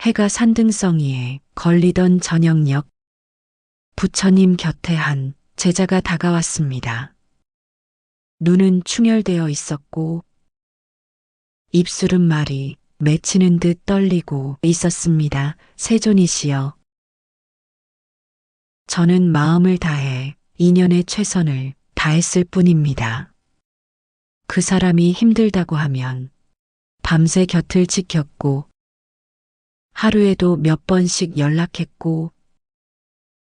해가 산등성이에 걸리던 저녁녘 부처님 곁에 한 제자가 다가왔습니다. 눈은 충혈되어 있었고 입술은 말이 맺히는 듯 떨리고 있었습니다. 세존이시여. 저는 마음을 다해 인연의 최선을 다했을 뿐입니다. 그 사람이 힘들다고 하면 밤새 곁을 지켰고 하루에도 몇 번씩 연락했고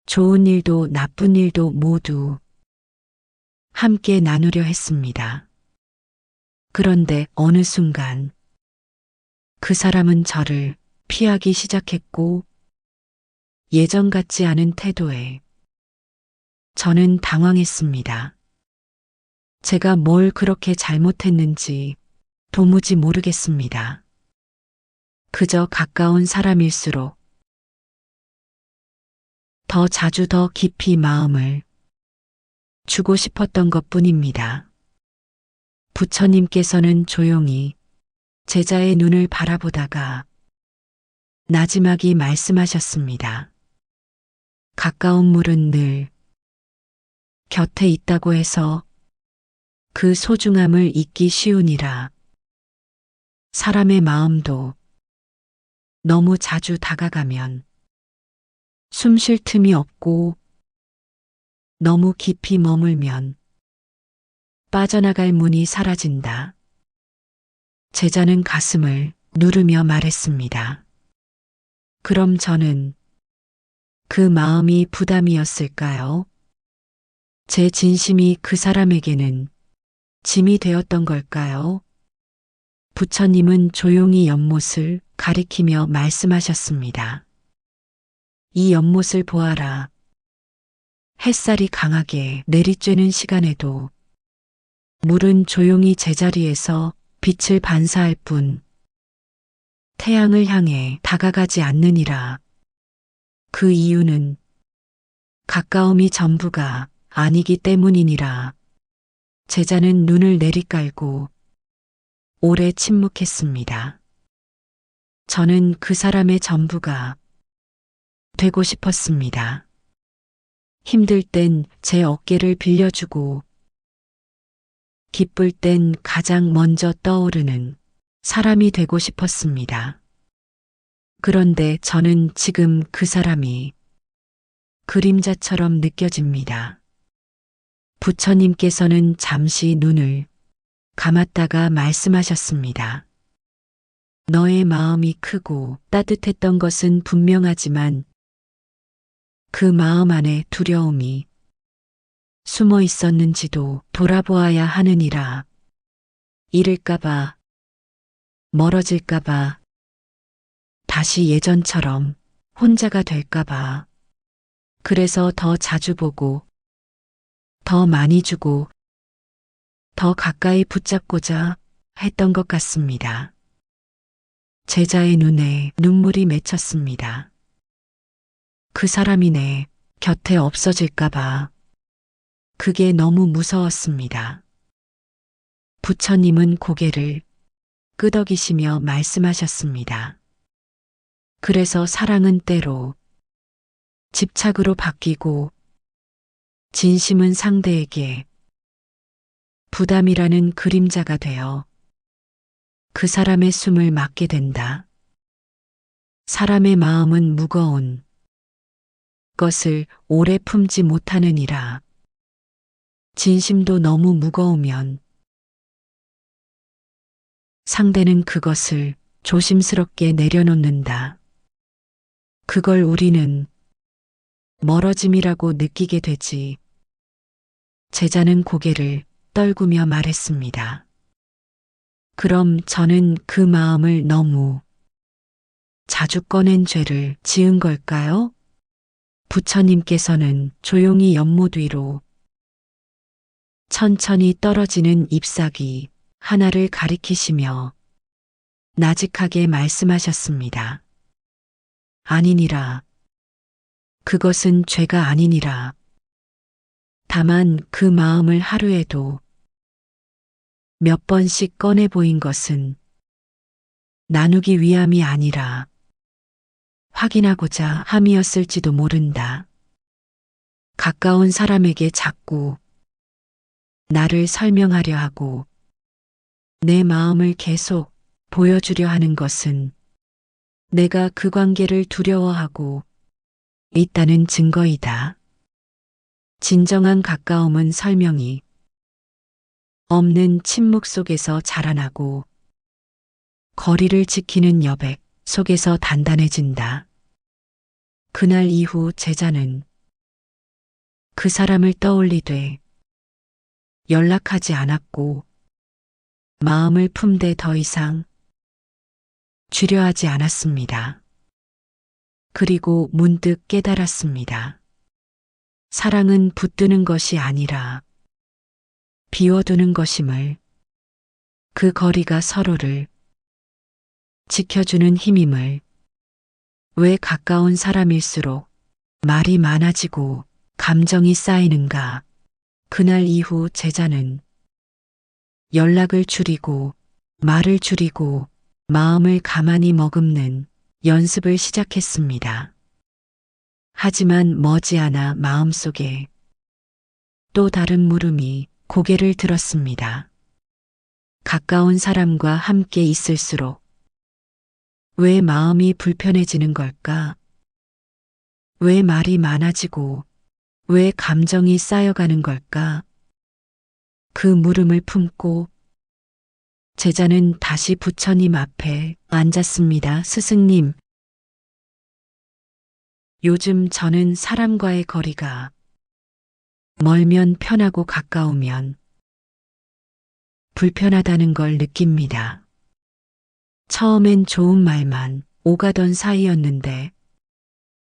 좋은 일도 나쁜 일도 모두 함께 나누려 했습니다. 그런데 어느 순간 그 사람은 저를 피하기 시작했고 예전 같지 않은 태도에 저는 당황했습니다. 제가 뭘 그렇게 잘못했는지 도무지 모르겠습니다. 그저 가까운 사람일수록 더 자주 더 깊이 마음을 주고 싶었던 것뿐입니다. 부처님께서는 조용히 제자의 눈을 바라보다가 나지막이 말씀하셨습니다. 가까운 물은 늘 곁에 있다고 해서 그 소중함을 잊기 쉬우니라. 사람의 마음도 너무 자주 다가가면 숨 쉴 틈이 없고 너무 깊이 머물면 빠져나갈 문이 사라진다. 제자는 가슴을 누르며 말했습니다. 그럼 저는 그 마음이 부담이었을까요? 제 진심이 그 사람에게는 짐이 되었던 걸까요? 부처님은 조용히 연못을 가리키며 말씀하셨습니다. 이 연못을 보아라. 햇살이 강하게 내리쬐는 시간에도 물은 조용히 제자리에서 빛을 반사할 뿐 태양을 향해 다가가지 않느니라. 그 이유는 가까움이 전부가 아니기 때문이니라. 제자는 눈을 내리깔고 오래 침묵했습니다. 저는 그 사람의 전부가 되고 싶었습니다. 힘들 땐 제 어깨를 빌려주고 기쁠 땐 가장 먼저 떠오르는 사람이 되고 싶었습니다. 그런데 저는 지금 그 사람이 그림자처럼 느껴집니다. 부처님께서는 잠시 눈을 감았다가 말씀하셨습니다. 너의 마음이 크고 따뜻했던 것은 분명하지만 그 마음 안에 두려움이 숨어 있었는지도 돌아보아야 하느니라. 잃을까봐, 멀어질까봐, 다시 예전처럼 혼자가 될까봐. 그래서 더 자주 보고, 더 많이 주고, 더 가까이 붙잡고자 했던 것 같습니다. 제자의 눈에 눈물이 맺혔습니다. 그 사람이 내 곁에 없어질까봐 그게 너무 무서웠습니다. 부처님은 고개를 끄덕이시며 말씀하셨습니다. 그래서 사랑은 때로 집착으로 바뀌고 진심은 상대에게 부담이라는 그림자가 되어 그 사람의 숨을 막게 된다. 사람의 마음은 무거운 것을 오래 품지 못하느니라. 진심도 너무 무거우면 상대는 그것을 조심스럽게 내려놓는다. 그걸 우리는 멀어짐이라고 느끼게 되지. 제자는 고개를 떨구며 말했습니다. 그럼 저는 그 마음을 너무 자주 꺼낸 죄를 지은 걸까요? 부처님께서는 조용히 연못 위로 천천히 떨어지는 잎사귀 하나를 가리키시며 나직하게 말씀하셨습니다. 아니니라. 그것은 죄가 아니니라. 다만 그 마음을 하루에도 몇 번씩 꺼내 보인 것은 나누기 위함이 아니라 확인하고자 함이었을지도 모른다. 가까운 사람에게 자꾸 나를 설명하려 하고 내 마음을 계속 보여주려 하는 것은 내가 그 관계를 두려워하고 있다는 증거이다. 진정한 가까움은 설명이 없는 침묵 속에서 자라나고 거리를 지키는 여백 속에서 단단해진다. 그날 이후 제자는 그 사람을 떠올리되 연락하지 않았고 마음을 품되 더 이상 주려하지 않았습니다. 그리고 문득 깨달았습니다. 사랑은 붙드는 것이 아니라 비워두는 것임을, 그 거리가 서로를 지켜주는 힘임을. 왜 가까운 사람일수록 말이 많아지고 감정이 쌓이는가? 그날 이후 제자는 연락을 줄이고 말을 줄이고 마음을 가만히 머금는 연습을 시작했습니다. 하지만 머지않아 마음속에 또 다른 물음이 고개를 들었습니다. 가까운 사람과 함께 있을수록 왜 마음이 불편해지는 걸까? 왜 말이 많아지고 왜 감정이 쌓여가는 걸까? 그 물음을 품고 제자는 다시 부처님 앞에 앉았습니다. 스승님, 요즘 저는 사람과의 거리가 멀면 편하고 가까우면 불편하다는 걸 느낍니다. 처음엔 좋은 말만 오가던 사이였는데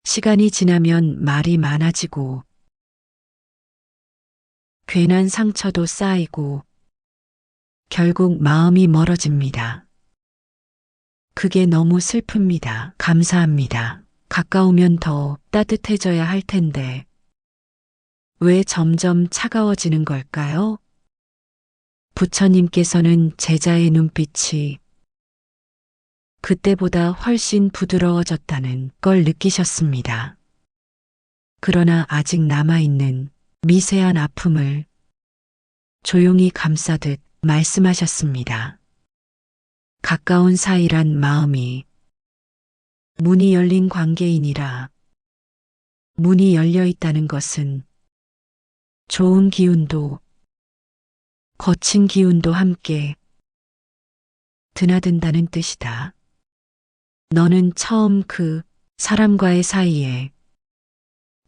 시간이 지나면 말이 많아지고 괜한 상처도 쌓이고 결국 마음이 멀어집니다. 그게 너무 슬픕니다. 감사합니다. 가까우면 더 따뜻해져야 할 텐데 왜 점점 차가워지는 걸까요? 부처님께서는 제자의 눈빛이 그때보다 훨씬 부드러워졌다는 걸 느끼셨습니다. 그러나 아직 남아있는 미세한 아픔을 조용히 감싸듯 말씀하셨습니다. 가까운 사이란 마음이 문이 열린 관계이니라. 문이 열려 있다는 것은 좋은 기운도 거친 기운도 함께 드나든다는 뜻이다. 너는 처음 그 사람과의 사이에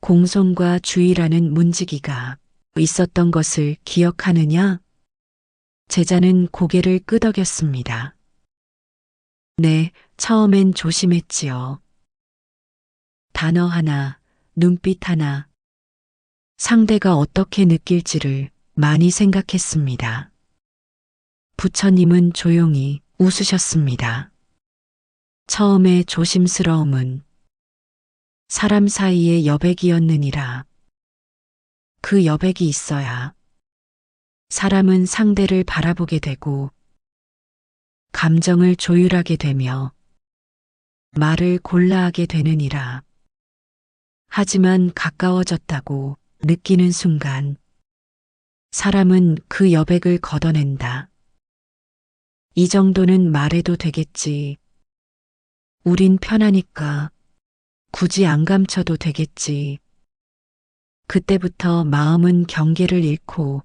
공손과 주의라는 문지기가 있었던 것을 기억하느냐? 제자는 고개를 끄덕였습니다. 네, 처음엔 조심했지요. 단어 하나, 눈빛 하나, 상대가 어떻게 느낄지를 많이 생각했습니다. 부처님은 조용히 웃으셨습니다. 처음에 조심스러움은 사람 사이의 여백이었느니라. 그 여백이 있어야 사람은 상대를 바라보게 되고 감정을 조율하게 되며 말을 골라하게 되느니라. 하지만 가까워졌다고 느끼는 순간 사람은 그 여백을 걷어낸다. 이 정도는 말해도 되겠지. 우린 편하니까 굳이 안 감춰도 되겠지. 그때부터 마음은 경계를 잃고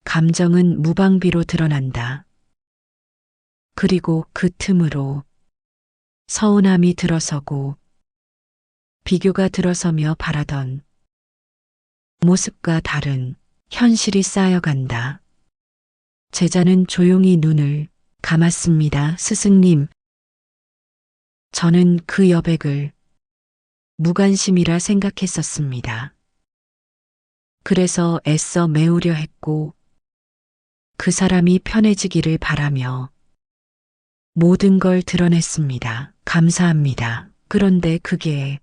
감정은 무방비로 드러난다. 그리고 그 틈으로 서운함이 들어서고 비교가 들어서며 바라던 모습과 다른 현실이 쌓여간다. 제자는 조용히 눈을 감았습니다. 스승님, 저는 그 여백을 무관심이라 생각했었습니다. 그래서 애써 메우려 했고 그 사람이 편해지기를 바라며 모든 걸 드러냈습니다. 감사합니다. 그런데 그게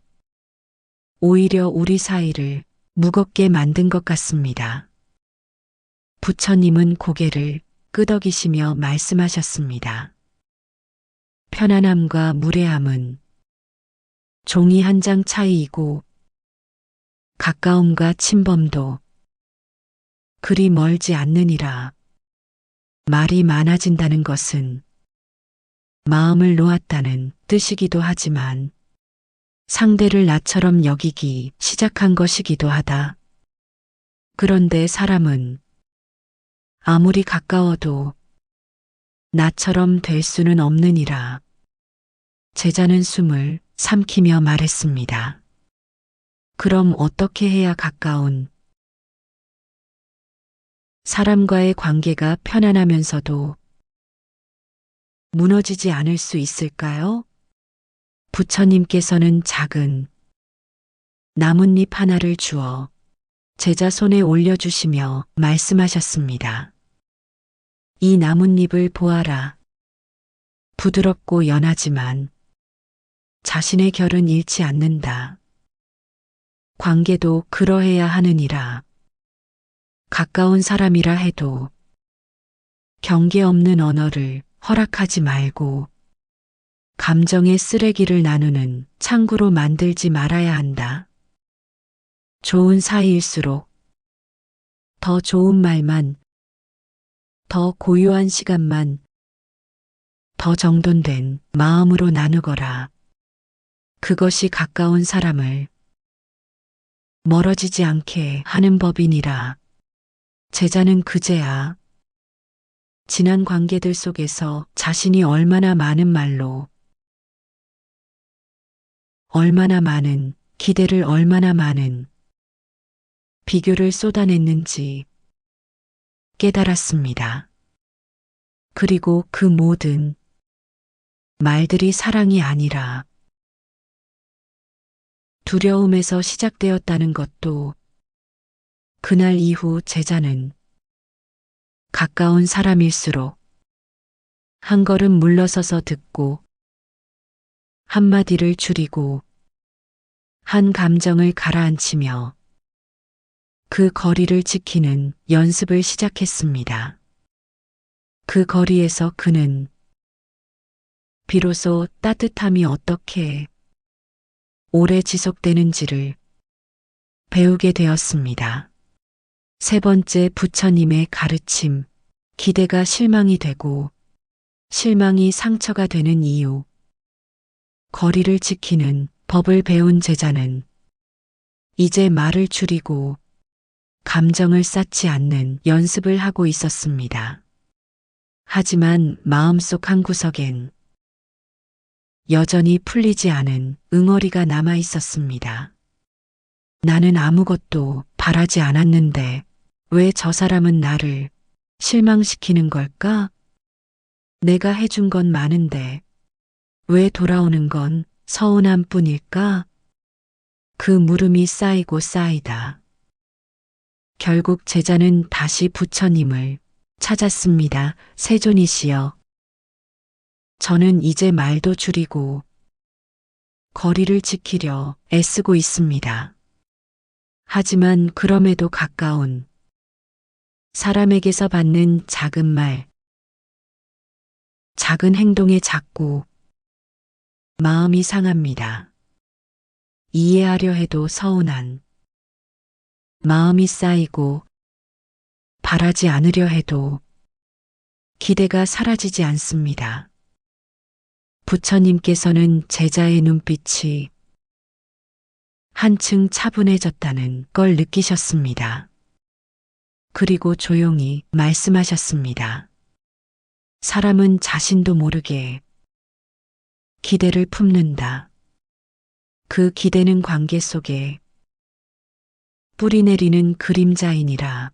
오히려 우리 사이를 무겁게 만든 것 같습니다. 부처님은 고개를 끄덕이시며 말씀하셨습니다. 편안함과 무례함은 종이 한 장 차이이고 가까움과 침범도 그리 멀지 않느니라. 말이 많아진다는 것은 마음을 놓았다는 뜻이기도 하지만 상대를 나처럼 여기기 시작한 것이기도 하다. 그런데 사람은 아무리 가까워도 나처럼 될 수는 없느니라. 제자는 숨을 삼키며 말했습니다. 그럼 어떻게 해야 가까운 사람과의 관계가 편안하면서도 무너지지 않을 수 있을까요? 부처님께서는 작은 나뭇잎 하나를 주어 제자 손에 올려주시며 말씀하셨습니다. 이 나뭇잎을 보아라. 부드럽고 연하지만 자신의 결은 잃지 않는다. 관계도 그러해야 하느니라. 가까운 사람이라 해도 경계 없는 언어를 허락하지 말고 감정의 쓰레기를 나누는 창구로 만들지 말아야 한다. 좋은 사이일수록 더 좋은 말만, 더 고요한 시간만, 더 정돈된 마음으로 나누거라. 그것이 가까운 사람을 멀어지지 않게 하는 법이니라. 제자는 그제야 지난 관계들 속에서 자신이 얼마나 많은 말로, 얼마나 많은 기대를, 얼마나 많은 비교를 쏟아냈는지 깨달았습니다. 그리고 그 모든 말들이 사랑이 아니라 두려움에서 시작되었다는 것도 그날 이후 제자는 가까운 사람일수록 한 걸음 물러서서 듣고 한마디를 줄이고 한 감정을 가라앉히며 그 거리를 지키는 연습을 시작했습니다. 그 거리에서 그는 비로소 따뜻함이 어떻게 오래 지속되는지를 배우게 되었습니다. 세 번째, 부처님의 가르침. 기대가 실망이 되고 실망이 상처가 되는 이유. 거리를 지키는 법을 배운 제자는 이제 말을 줄이고 감정을 쌓지 않는 연습을 하고 있었습니다. 하지만 마음속 한구석엔 여전히 풀리지 않은 응어리가 남아 있었습니다. 나는 아무것도 바라지 않았는데 왜 저 사람은 나를 실망시키는 걸까? 내가 해준 건 많은데 왜 돌아오는 건 서운함 뿐일까? 그 물음이 쌓이고 쌓이다. 결국 제자는 다시 부처님을 찾았습니다. 세존이시여, 저는 이제 말도 줄이고 거리를 지키려 애쓰고 있습니다. 하지만 그럼에도 가까운 사람에게서 받는 작은 말, 작은 행동에 자꾸 마음이 상합니다. 이해하려 해도 서운한 마음이 쌓이고 바라지 않으려 해도 기대가 사라지지 않습니다. 부처님께서는 제자의 눈빛이 한층 차분해졌다는 걸 느끼셨습니다. 그리고 조용히 말씀하셨습니다. 사람은 자신도 모르게 기대를 품는다. 그 기대는 관계 속에 뿌리 내리는 그림자이니라.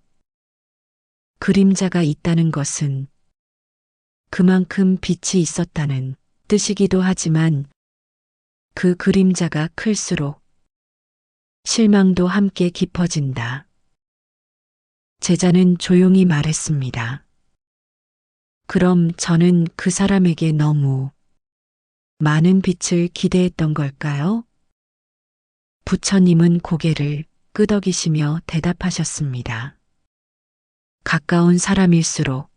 그림자가 있다는 것은 그만큼 빛이 있었다는 뜻이기도 하지만 그 그림자가 클수록 실망도 함께 깊어진다. 제자는 조용히 말했습니다. 그럼 저는 그 사람에게 너무 많은 빛을 기대했던 걸까요? 부처님은 고개를 끄덕이시며 대답하셨습니다. 가까운 사람일수록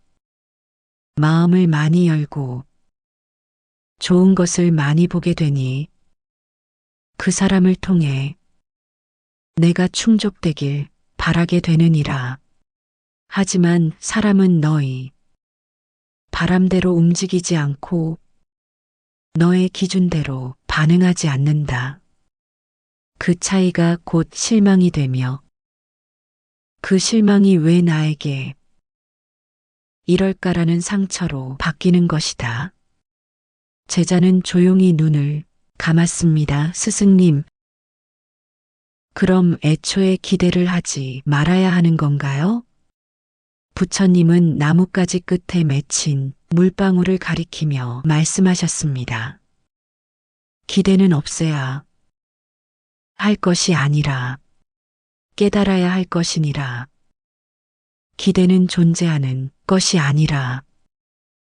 마음을 많이 열고 좋은 것을 많이 보게 되니 그 사람을 통해 내가 충족되길 바라게 되느니라. 하지만 사람은 너희 바람대로 움직이지 않고 너의 기준대로 반응하지 않는다. 그 차이가 곧 실망이 되며 그 실망이 왜 나에게 이럴까라는 상처로 바뀌는 것이다. 제자는 조용히 눈을 감았습니다. 스승님, 그럼 애초에 기대를 하지 말아야 하는 건가요? 부처님은 나뭇가지 끝에 맺힌 물방울을 가리키며 말씀하셨습니다. 기대는 없애야 할 것이 아니라 깨달아야 할 것이니라. 기대는 존재하는 것이 아니라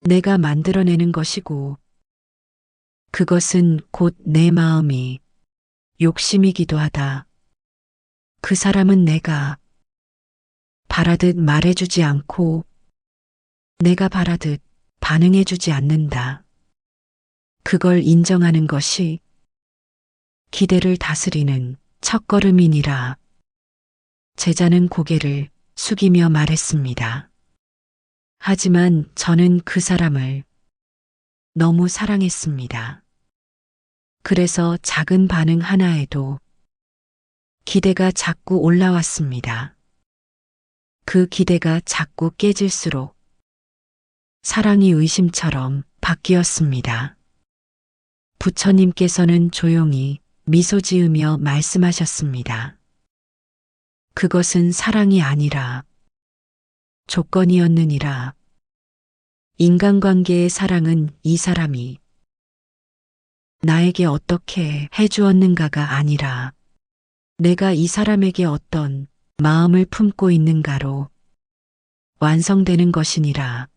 내가 만들어내는 것이고 그것은 곧 내 마음이 욕심이기도 하다. 그 사람은 내가 바라듯 말해주지 않고 내가 바라듯 반응해주지 않는다. 그걸 인정하는 것이 기대를 다스리는 첫걸음이니라. 제자는 고개를 숙이며 말했습니다. 하지만 저는 그 사람을 너무 사랑했습니다. 그래서 작은 반응 하나에도 기대가 자꾸 올라왔습니다. 그 기대가 자꾸 깨질수록 사랑이 의심처럼 바뀌었습니다. 부처님께서는 조용히 미소 지으며 말씀하셨습니다. 그것은 사랑이 아니라 조건이었느니라. 인간관계의 사랑은 이 사람이 나에게 어떻게 해주었는가가 아니라 내가 이 사람에게 어떤 마음을 품고 있는가로 완성되는 것이니라.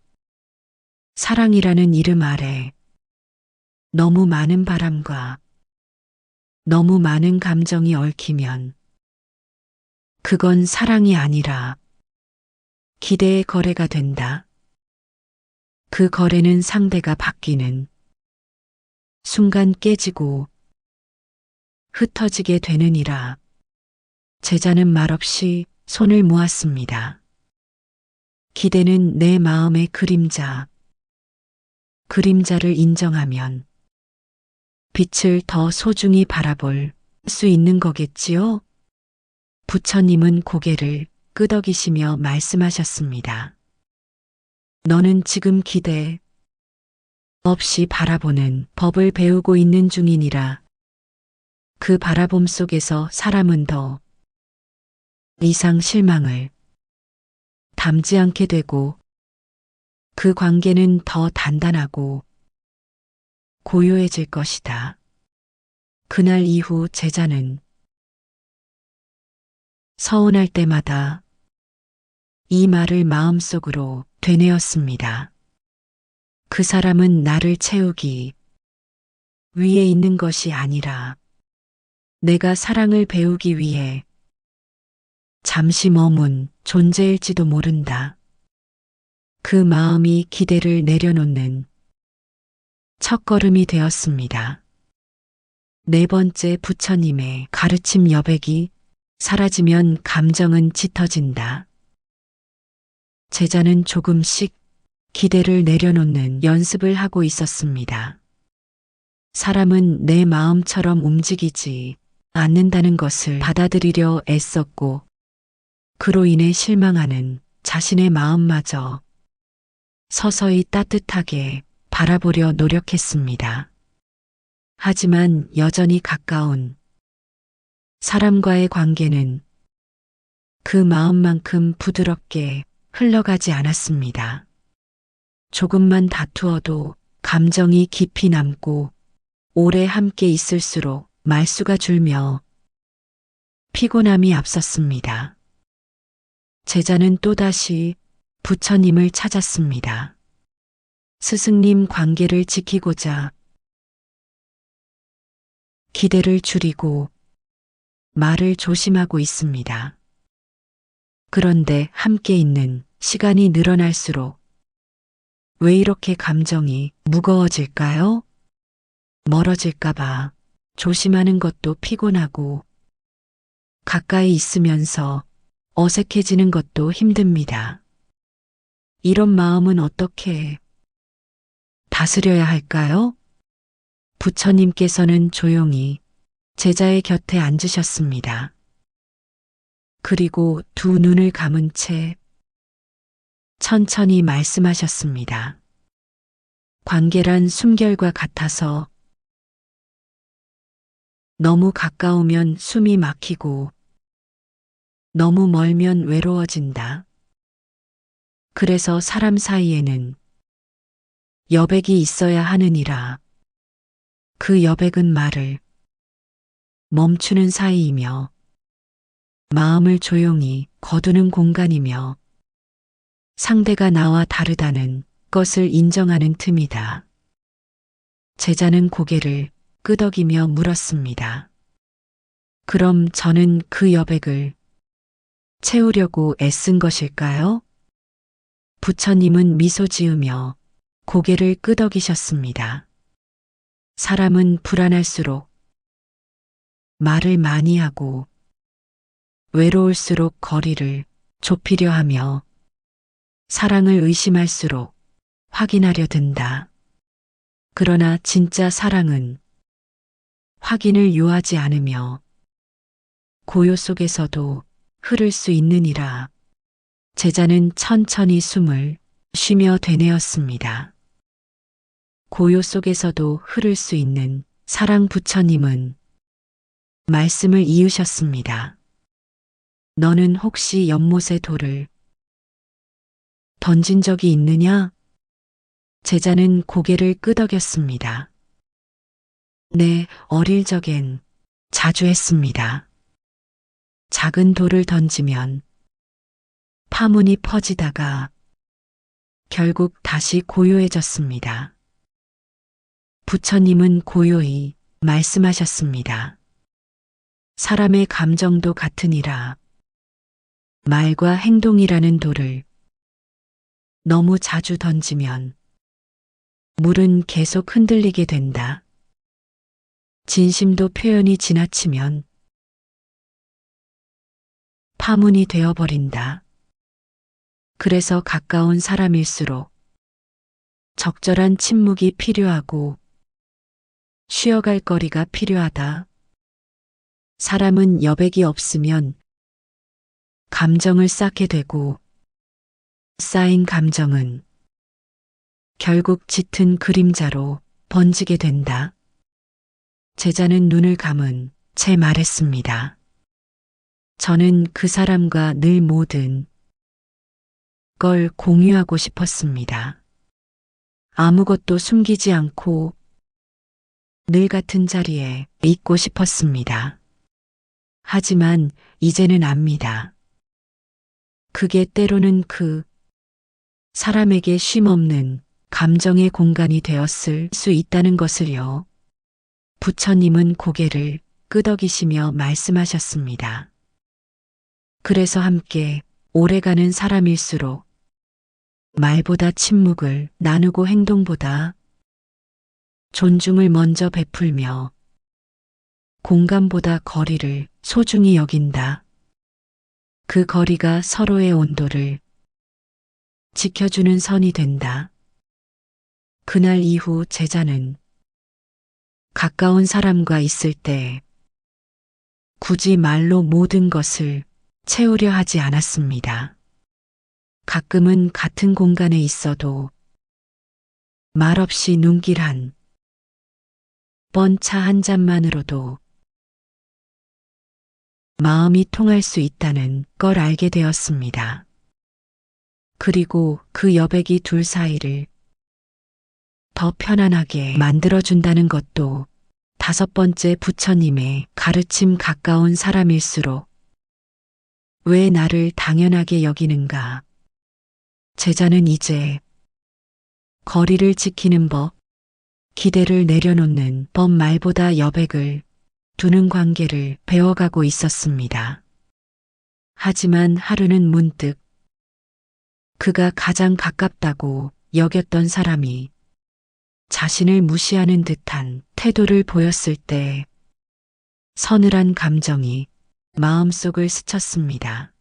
사랑이라는 이름 아래 너무 많은 바람과 너무 많은 감정이 얽히면 그건 사랑이 아니라 기대의 거래가 된다. 그 거래는 상대가 바뀌는 순간 깨지고 흩어지게 되느니라. 제자는 말없이 손을 모았습니다. 기대는 내 마음의 그림자를 인정하면 빛을 더 소중히 바라볼 수 있는 거겠지요? 부처님은 고개를 끄덕이시며 말씀하셨습니다. 너는 지금 기대 없이 바라보는 법을 배우고 있는 중이니라. 그 바라봄 속에서 사람은 더 이상 실망을 담지 않게 되고 그 관계는 더 단단하고 고요해질 것이다. 그날 이후 제자는 서운할 때마다 이 말을 마음속으로 되뇌었습니다. 그 사람은 나를 채우기 위해 있는 것이 아니라 내가 사랑을 배우기 위해 잠시 머문 존재일지도 모른다. 그 마음이 기대를 내려놓는 첫걸음이 되었습니다. 네 번째, 부처님의 가르침 여백이 사라지면 감정은 짙어진다. 제자는 조금씩 기대를 내려놓는 연습을 하고 있었습니다. 사람은 내 마음처럼 움직이지 않는다는 것을 받아들이려 애썼고 그로 인해 실망하는 자신의 마음마저 서서히 따뜻하게 바라보려 노력했습니다. 하지만 여전히 가까운 사람과의 관계는 그 마음만큼 부드럽게 흘러가지 않았습니다. 조금만 다투어도 감정이 깊이 남고 오래 함께 있을수록 말수가 줄며 피곤함이 앞섰습니다. 제자는 또다시 부처님을 찾았습니다. 스승님, 관계를 지키고자 기대를 줄이고 말을 조심하고 있습니다. 그런데 함께 있는 시간이 늘어날수록 왜 이렇게 감정이 무거워질까요? 멀어질까봐 조심하는 것도 피곤하고 가까이 있으면서 어색해지는 것도 힘듭니다. 이런 마음은 어떻게 다스려야 할까요? 부처님께서는 조용히 제자의 곁에 앉으셨습니다. 그리고 두 눈을 감은 채 천천히 말씀하셨습니다. 관계란 숨결과 같아서 너무 가까우면 숨이 막히고 너무 멀면 외로워진다. 그래서 사람 사이에는 여백이 있어야 하느니라. 그 여백은 말을 멈추는 사이이며 마음을 조용히 거두는 공간이며 상대가 나와 다르다는 것을 인정하는 틈이다. 제자는 고개를 끄덕이며 물었습니다. 그럼 저는 그 여백을 채우려고 애쓴 것일까요? 부처님은 미소 지으며 고개를 끄덕이셨습니다. 사람은 불안할수록 말을 많이 하고 외로울수록 거리를 좁히려 하며 사랑을 의심할수록 확인하려 든다. 그러나 진짜 사랑은 확인을 요하지 않으며 고요 속에서도 흐를 수 있느니라. 제자는 천천히 숨을 쉬며 되뇌었습니다. 고요 속에서도 흐를 수 있는 사랑. 부처님은 말씀을 이으셨습니다. 너는 혹시 연못에 돌을 던진 적이 있느냐? 제자는 고개를 끄덕였습니다. 네, 어릴 적엔 자주 했습니다. 작은 돌을 던지면 파문이 퍼지다가 결국 다시 고요해졌습니다. 부처님은 고요히 말씀하셨습니다. 사람의 감정도 같으니라. 말과 행동이라는 돌을 너무 자주 던지면 물은 계속 흔들리게 된다. 진심도 표현이 지나치면 파문이 되어버린다. 그래서 가까운 사람일수록 적절한 침묵이 필요하고 쉬어갈 거리가 필요하다. 사람은 여백이 없으면 감정을 쌓게 되고 쌓인 감정은 결국 짙은 그림자로 번지게 된다. 제자는 눈을 감은 채 말했습니다. 저는 그 사람과 늘 모든 걸 공유하고 싶었습니다. 아무것도 숨기지 않고 늘 같은 자리에 있고 싶었습니다. 하지만 이제는 압니다. 그게 때로는 그 사람에게 쉼없는 감정의 공간이 되었을 수 있다는 것을요. 부처님은 고개를 끄덕이시며 말씀하셨습니다. 그래서 함께 오래가는 사람일수록 말보다 침묵을 나누고 행동보다 존중을 먼저 베풀며 공간보다 거리를 소중히 여긴다. 그 거리가 서로의 온도를 지켜주는 선이 된다. 그날 이후 제자는 가까운 사람과 있을 때 굳이 말로 모든 것을 채우려 하지 않았습니다. 가끔은 같은 공간에 있어도 말없이 눈길 한 번 차 한 잔만으로도 마음이 통할 수 있다는 걸 알게 되었습니다. 그리고 그 여백이 둘 사이를 더 편안하게 만들어준다는 것도 다섯 번째. 부처님의 가르침. 가까운 사람일수록 왜 나를 당연하게 여기는가? 제자는 이제 거리를 지키는 법, 기대를 내려놓는 법, 말보다 여백을 두는 관계를 배워가고 있었습니다. 하지만 하루는 문득 그가 가장 가깝다고 여겼던 사람이 자신을 무시하는 듯한 태도를 보였을 때 서늘한 감정이 마음속을 스쳤습니다.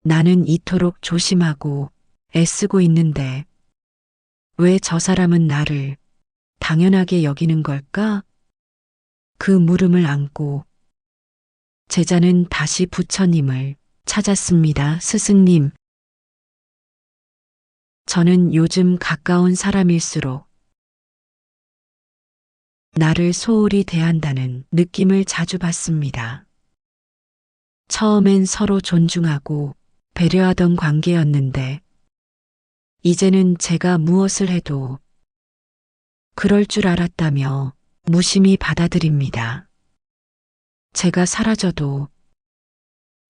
나는 이토록 조심하고 애쓰고 있는데 왜 저 사람은 나를 당연하게 여기는 걸까? 그 물음을 안고 제자는 다시 부처님을 찾았습니다. 스승님, 저는 요즘 가까운 사람일수록 나를 소홀히 대한다는 느낌을 자주 받습니다. 처음엔 서로 존중하고 배려하던 관계였는데 이제는 제가 무엇을 해도 그럴 줄 알았다며 무심히 받아들입니다. 제가 사라져도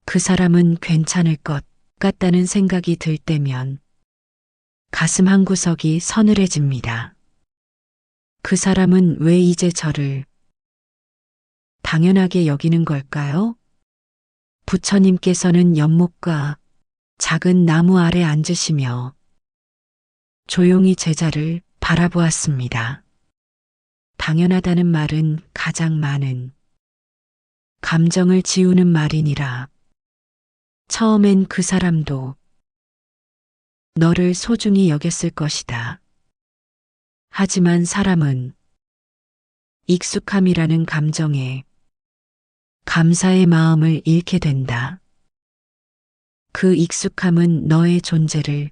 그 사람은 괜찮을 것 같다는 생각이 들 때면 가슴 한구석이 서늘해집니다. 그 사람은 왜 이제 저를 당연하게 여기는 걸까요? 부처님께서는 연못과 작은 나무 아래 앉으시며 조용히 제자를 바라보았습니다. 당연하다는 말은 가장 많은 감정을 지우는 말이니라. 처음엔 그 사람도 너를 소중히 여겼을 것이다. 하지만 사람은 익숙함이라는 감정에 감사의 마음을 잃게 된다. 그 익숙함은 너의 존재를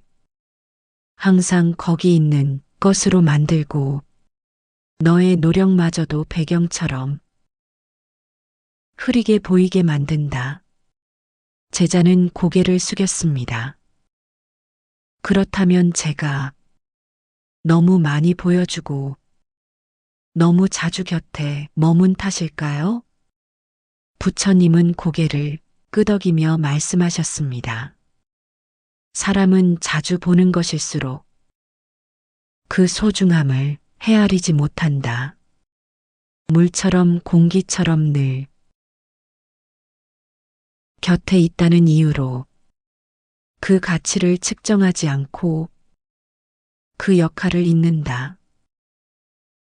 항상 거기 있는 것으로 만들고 너의 노력마저도 배경처럼 흐리게 보이게 만든다. 제자는 고개를 숙였습니다. 그렇다면 제가 너무 많이 보여주고 너무 자주 곁에 머문 탓일까요? 부처님은 고개를 끄덕이며 말씀하셨습니다. 사람은 자주 보는 것일수록 그 소중함을 헤아리지 못한다. 물처럼 공기처럼 늘 곁에 있다는 이유로 그 가치를 측정하지 않고 그 역할을 잊는다.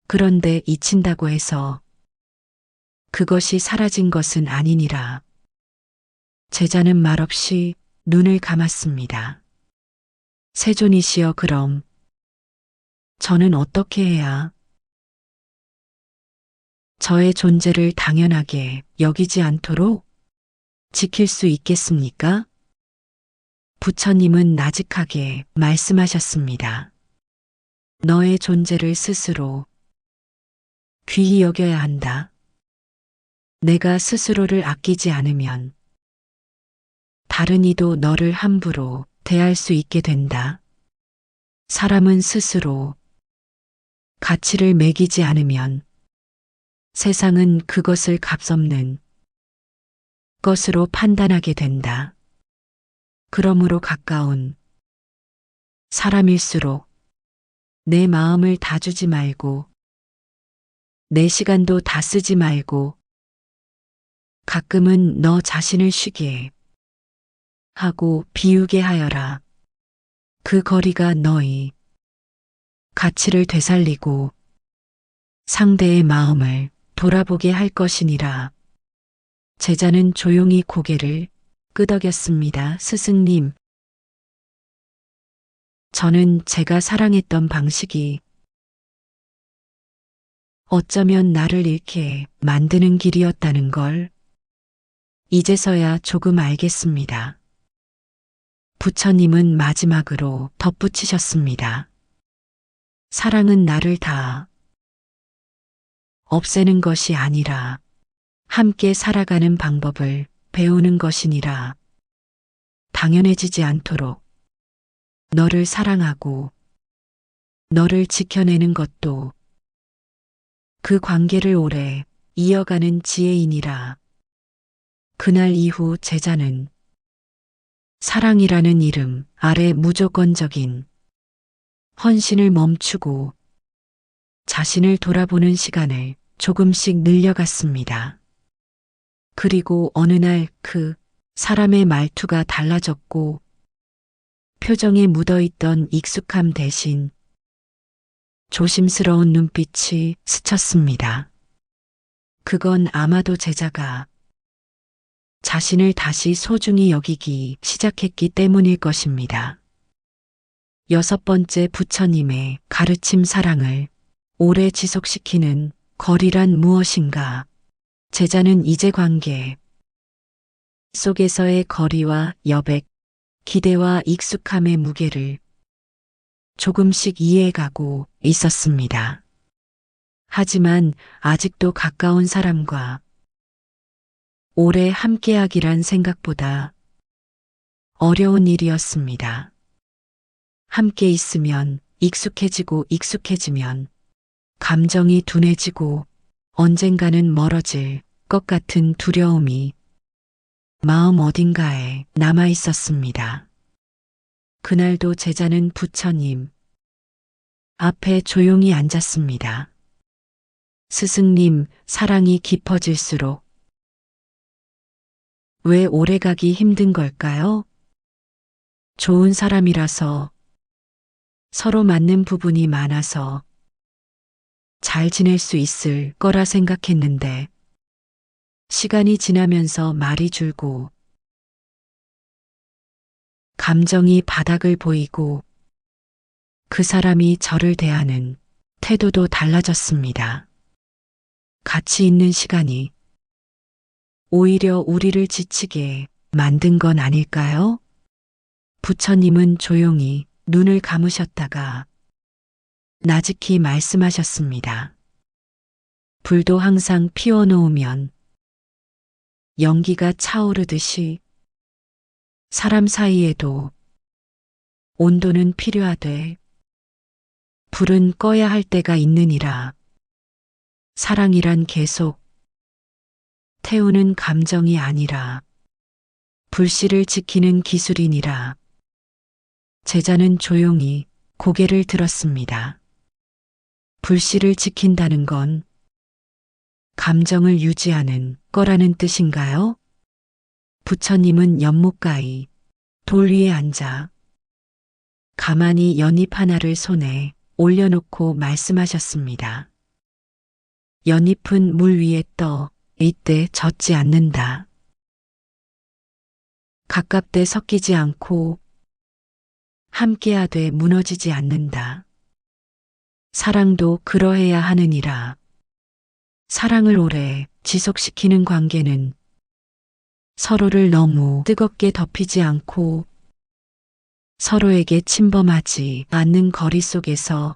그런데 잊힌다고 해서 그것이 사라진 것은 아니니라. 제자는 말없이 눈을 감았습니다. 세존이시여, 그럼 저는 어떻게 해야 저의 존재를 당연하게 여기지 않도록 지킬 수 있겠습니까? 부처님은 나직하게 말씀하셨습니다. 너의 존재를 스스로 귀히 여겨야 한다. 내가 스스로를 아끼지 않으면 다른 이도 너를 함부로 대할 수 있게 된다. 사람은 스스로 가치를 매기지 않으면 세상은 그것을 값없는 것으로 판단하게 된다. 그러므로 가까운 사람일수록 내 마음을 다 주지 말고 내 시간도 다 쓰지 말고 가끔은 너 자신을 쉬게 하고 비우게 하여라. 그 거리가 너의 가치를 되살리고 상대의 마음을 돌아보게 할 것이니라. 제자는 조용히 고개를 끄덕였습니다. 스승님, 저는 제가 사랑했던 방식이 어쩌면 나를 잃게 만드는 길이었다는 걸 이제서야 조금 알겠습니다. 부처님은 마지막으로 덧붙이셨습니다. 사랑은 나를 다 없애는 것이 아니라 함께 살아가는 방법을 배우는 것이니라. 당연해지지 않도록 너를 사랑하고 너를 지켜내는 것도 그 관계를 오래 이어가는 지혜이니라. 그날 이후 제자는 사랑이라는 이름 아래 무조건적인 헌신을 멈추고 자신을 돌아보는 시간을 조금씩 늘려갔습니다. 그리고 어느 날 그 사람의 말투가 달라졌고 표정에 묻어있던 익숙함 대신 조심스러운 눈빛이 스쳤습니다. 그건 아마도 제자가 자신을 다시 소중히 여기기 시작했기 때문일 것입니다. 6번째, 부처님의 가르침. 사랑을 오래 지속시키는 거리란 무엇인가? 제자는 이제 관계 속에서의 거리와 여백, 기대와 익숙함의 무게를 조금씩 이해해가고 있었습니다. 하지만 아직도 가까운 사람과 오래 함께하기란 생각보다 어려운 일이었습니다. 함께 있으면 익숙해지면 감정이 둔해지고 언젠가는 멀어질 것 같은 두려움이 마음 어딘가에 남아 있었습니다. 그날도 제자는 부처님 앞에 조용히 앉았습니다. 스승님, 사랑이 깊어질수록 왜 오래가기 힘든 걸까요? 좋은 사람이라서, 서로 맞는 부분이 많아서 잘 지낼 수 있을 거라 생각했는데 시간이 지나면서 말이 줄고 감정이 바닥을 보이고 그 사람이 저를 대하는 태도도 달라졌습니다. 같이 있는 시간이 오히려 우리를 지치게 만든 건 아닐까요? 부처님은 조용히 눈을 감으셨다가 나직히 말씀하셨습니다. 불도 항상 피워놓으면 연기가 차오르듯이 사람 사이에도 온도는 필요하되 불은 꺼야 할 때가 있느니라. 사랑이란 계속 태우는 감정이 아니라 불씨를 지키는 기술이니라. 제자는 조용히 고개를 들었습니다. 불씨를 지킨다는 건 감정을 유지하는 거라는 뜻인가요? 부처님은 연못가의 돌 위에 앉아 가만히 연잎 하나를 손에 올려놓고 말씀하셨습니다. 연잎은 물 위에 떠 이때 젖지 않는다. 가깝되 섞이지 않고 함께하되 무너지지 않는다. 사랑도 그러해야 하느니라. 사랑을 오래 지속시키는 관계는 서로를 너무 뜨겁게 덮이지 않고 서로에게 침범하지 않는 거리 속에서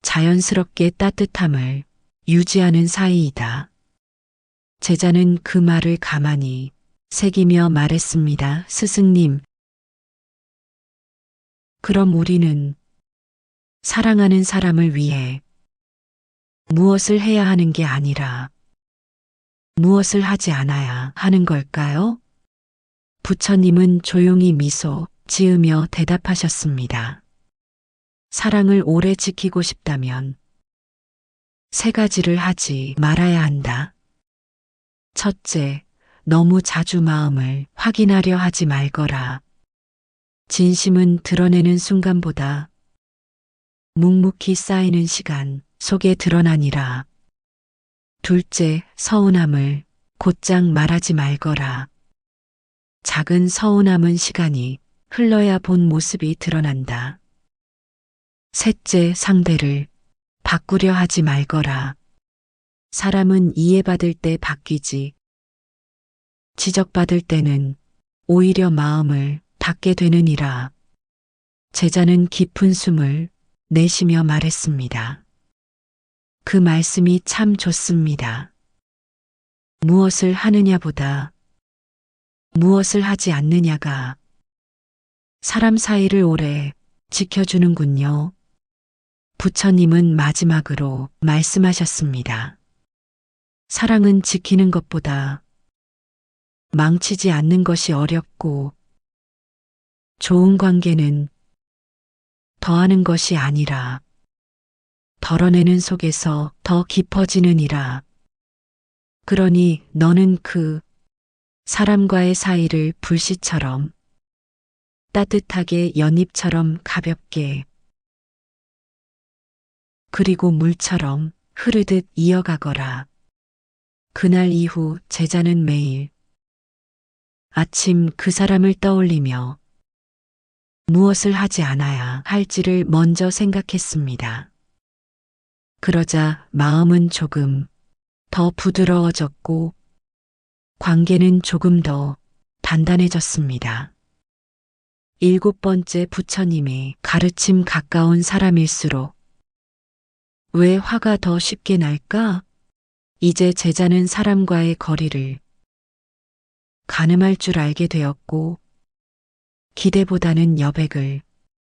자연스럽게 따뜻함을 유지하는 사이이다. 제자는 그 말을 가만히 새기며 말했습니다. 스승님, 그럼 우리는 사랑하는 사람을 위해 무엇을 해야 하는 게 아니라 무엇을 하지 않아야 하는 걸까요? 부처님은 조용히 미소 지으며 대답하셨습니다. 사랑을 오래 지키고 싶다면 3가지를 하지 말아야 한다. 첫째, 너무 자주 마음을 확인하려 하지 말거라. 진심은 드러내는 순간보다 묵묵히 쌓이는 시간 속에 드러나니라. 둘째, 서운함을 곧장 말하지 말거라. 작은 서운함은 시간이 흘러야 본 모습이 드러난다. 셋째, 상대를 바꾸려 하지 말거라. 사람은 이해받을 때 바뀌지, 지적받을 때는 오히려 마음을 닫게 되느니라. 제자는 깊은 숨을 내쉬며 말했습니다. 그 말씀이 참 좋습니다. 무엇을 하느냐보다 무엇을 하지 않느냐가 사람 사이를 오래 지켜주는군요. 부처님은 마지막으로 말씀하셨습니다. 사랑은 지키는 것보다 망치지 않는 것이 어렵고 좋은 관계는 더하는 것이 아니라 덜어내는 속에서 더 깊어지느니라. 그러니 너는 그 사람과의 사이를 불씨처럼 따뜻하게 연잎처럼 가볍게 그리고 물처럼 흐르듯 이어가거라. 그날 이후 제자는 매일 아침 그 사람을 떠올리며 무엇을 하지 않아야 할지를 먼저 생각했습니다. 그러자 마음은 조금 더 부드러워졌고 관계는 조금 더 단단해졌습니다. 7번째 부처님의 가르침 가까운 사람일수록 왜 화가 더 쉽게 날까? 이제 제자는 사람과의 거리를 가늠할 줄 알게 되었고 기대보다는 여백을